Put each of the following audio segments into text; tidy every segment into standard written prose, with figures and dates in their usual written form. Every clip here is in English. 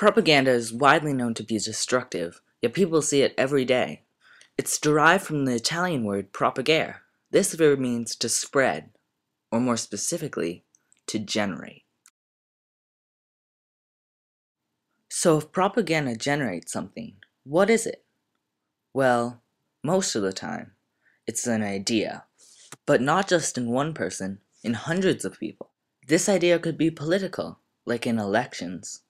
Propaganda is widely known to be destructive, yet people see it every day. It's derived from the Italian word propagare. This verb means to spread, or more specifically, to generate. So if propaganda generates something, what is it? Well, most of the time, it's an idea, but not just in one person, in hundreds of people. This idea could be political, like in elections,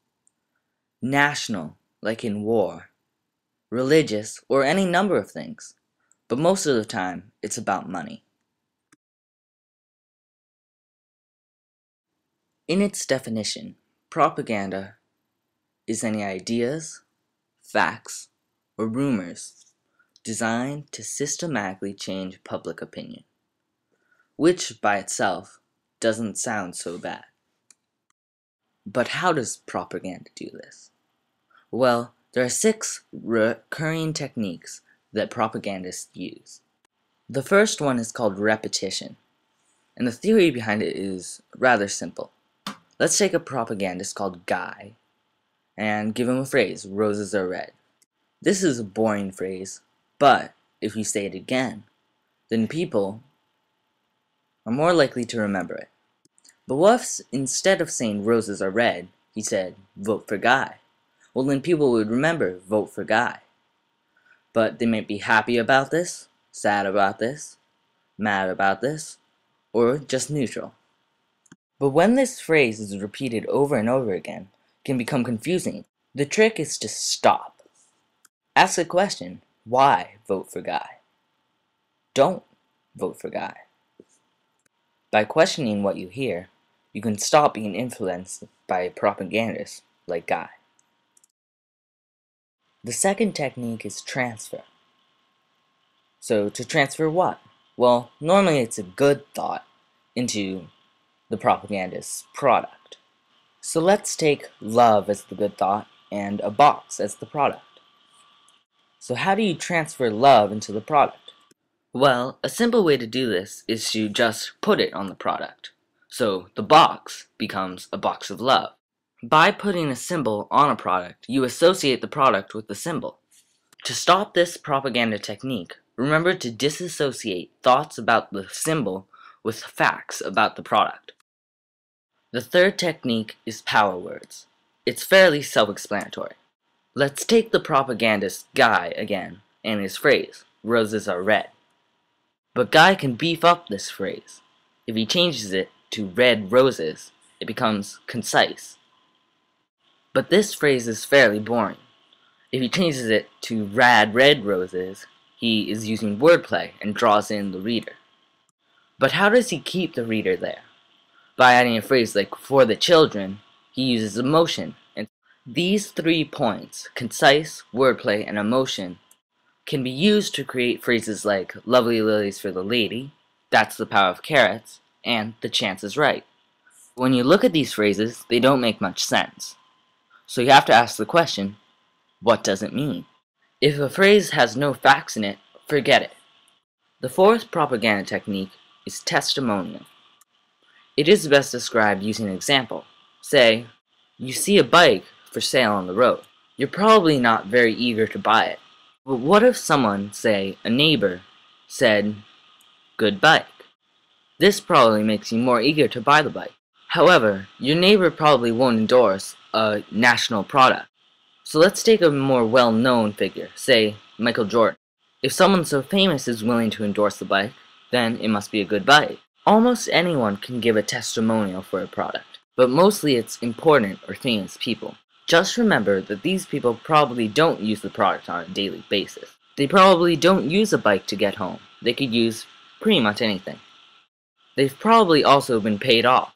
national, like in war, religious, or any number of things. But most of the time, it's about money. In its definition, propaganda is any ideas, facts, or rumors designed to systematically change public opinion, which by itself doesn't sound so bad. But how does propaganda do this? Well, there are 6 recurring techniques that propagandists use. The first one is called repetition, and the theory behind it is rather simple. Let's take a propagandist called Guy and give him a phrase, roses are red. This is a boring phrase, but if you say it again, then people are more likely to remember it. But what if instead of saying roses are red, he said, vote for Guy? Well, then people would remember, vote for Guy. But they might be happy about this, sad about this, mad about this, or just neutral. But when this phrase is repeated over and over again, it can become confusing. The trick is to stop. Ask the question, why vote for Guy? Don't vote for Guy. By questioning what you hear, you can stop being influenced by propagandists like Guy. The second technique is transfer. So to transfer what? Well, normally it's a good thought into the propagandist's product. So let's take love as the good thought and a box as the product. So how do you transfer love into the product? Well, a simple way to do this is to just put it on the product. So the box becomes a box of love. By putting a symbol on a product, you associate the product with the symbol. To stop this propaganda technique, remember to disassociate thoughts about the symbol with facts about the product. The third technique is power words. It's fairly self-explanatory. Let's take the propagandist Guy again and his phrase, roses are red. But Guy can beef up this phrase. If he changes it to red roses, it becomes concise. But this phrase is fairly boring. If he changes it to rad red roses, he is using wordplay and draws in the reader. But how does he keep the reader there? By adding a phrase like for the children, he uses emotion. And these 3 points, concise, wordplay, and emotion, can be used to create phrases like lovely lilies for the lady, that's the power of carrots, and the chance is right. When you look at these phrases, they don't make much sense. So you have to ask the question, what does it mean? If a phrase has no facts in it, forget it. The fourth propaganda technique is testimonial. It is best described using an example. Say, you see a bike for sale on the road. You're probably not very eager to buy it. But what if someone, say a neighbor, said, good bike? This probably makes you more eager to buy the bike. However, your neighbor probably won't endorse a national product. So let's take a more well-known figure, say Michael Jordan. If someone so famous is willing to endorse the bike, then it must be a good bike. Almost anyone can give a testimonial for a product, but mostly it's important or famous people. Just remember that these people probably don't use the product on a daily basis. They probably don't use a bike to get home. They could use pretty much anything. They've probably also been paid off.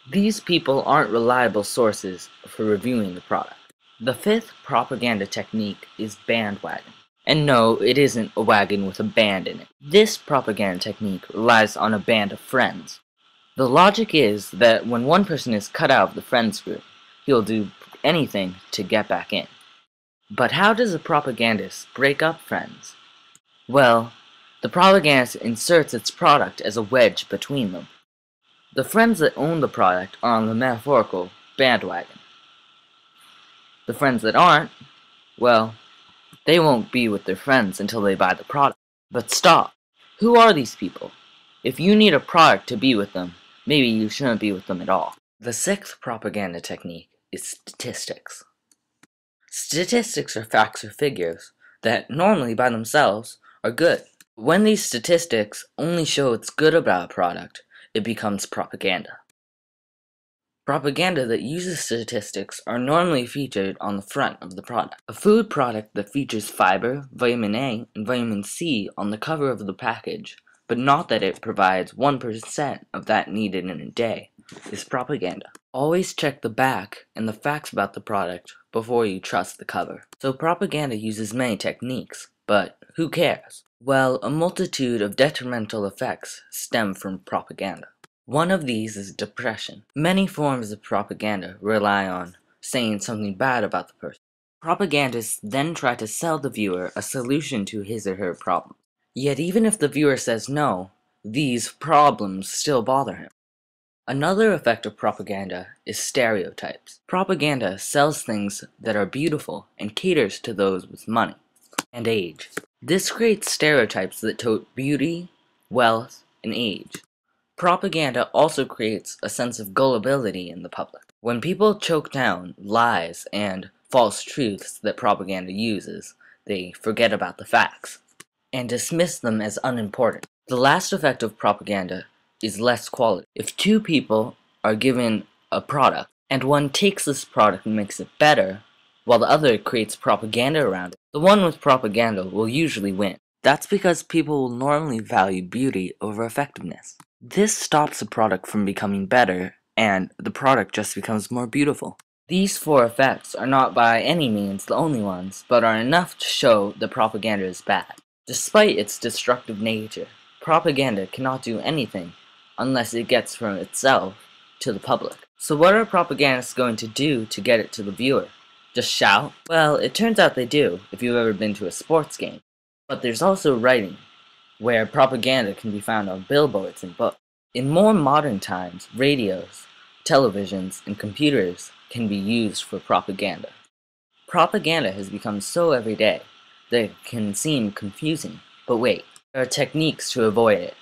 These people aren't reliable sources for reviewing the product. The fifth propaganda technique is bandwagon. And no, it isn't a wagon with a band in it. This propaganda technique relies on a band of friends. The logic is that when one person is cut out of the friends group, he'll do anything to get back in. But how does a propagandist break up friends? Well, the propagandist inserts its product as a wedge between them. The friends that own the product are on the metaphorical bandwagon. The friends that aren't, well, they won't be with their friends until they buy the product. But stop! Who are these people? If you need a product to be with them, maybe you shouldn't be with them at all. The sixth propaganda technique is statistics. Statistics are facts or figures that normally by themselves are good. When these statistics only show what's good about a product, it becomes propaganda. Propaganda that uses statistics are normally featured on the front of the product. A food product that features fiber, vitamin A, and vitamin C on the cover of the package, but not that it provides 1% of that needed in a day, is propaganda. Always check the back and the facts about the product before you trust the cover. So propaganda uses many techniques, but who cares? Well, a multitude of detrimental effects stem from propaganda. One of these is depression. Many forms of propaganda rely on saying something bad about the person. Propagandists then try to sell the viewer a solution to his or her problem. Yet even if the viewer says no, these problems still bother him. Another effect of propaganda is stereotypes. Propaganda sells things that are beautiful and caters to those with money and age. This creates stereotypes that tote beauty, wealth, and age. Propaganda also creates a sense of gullibility in the public. When people choke down lies and false truths that propaganda uses, they forget about the facts and dismiss them as unimportant. The last effect of propaganda is less quality. If two people are given a product and one takes this product and makes it better, while the other creates propaganda around it, the one with propaganda will usually win. That's because people will normally value beauty over effectiveness. This stops the product from becoming better, and the product just becomes more beautiful. These four effects are not by any means the only ones, but are enough to show that propaganda is bad. Despite its destructive nature, propaganda cannot do anything unless it gets from itself to the public. So what are propagandists going to do to get it to the viewer? Just shout? Well, it turns out they do, if you've ever been to a sports game. But there's also writing, where propaganda can be found on billboards and books. In more modern times, radios, televisions, and computers can be used for propaganda. Propaganda has become so everyday that it can seem confusing, but wait, there are techniques to avoid it.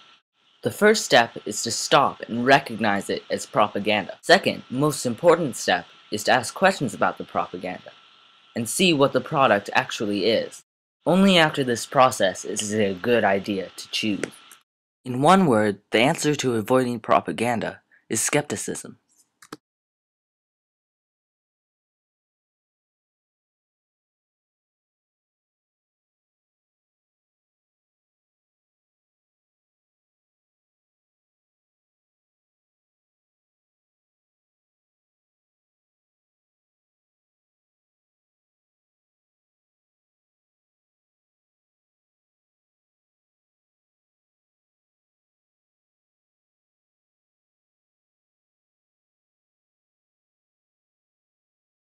The first step is to stop and recognize it as propaganda. Second, most important step is to ask questions about the propaganda and see what the product actually is. Only after this process is it a good idea to choose. In one word, the answer to avoiding propaganda is skepticism.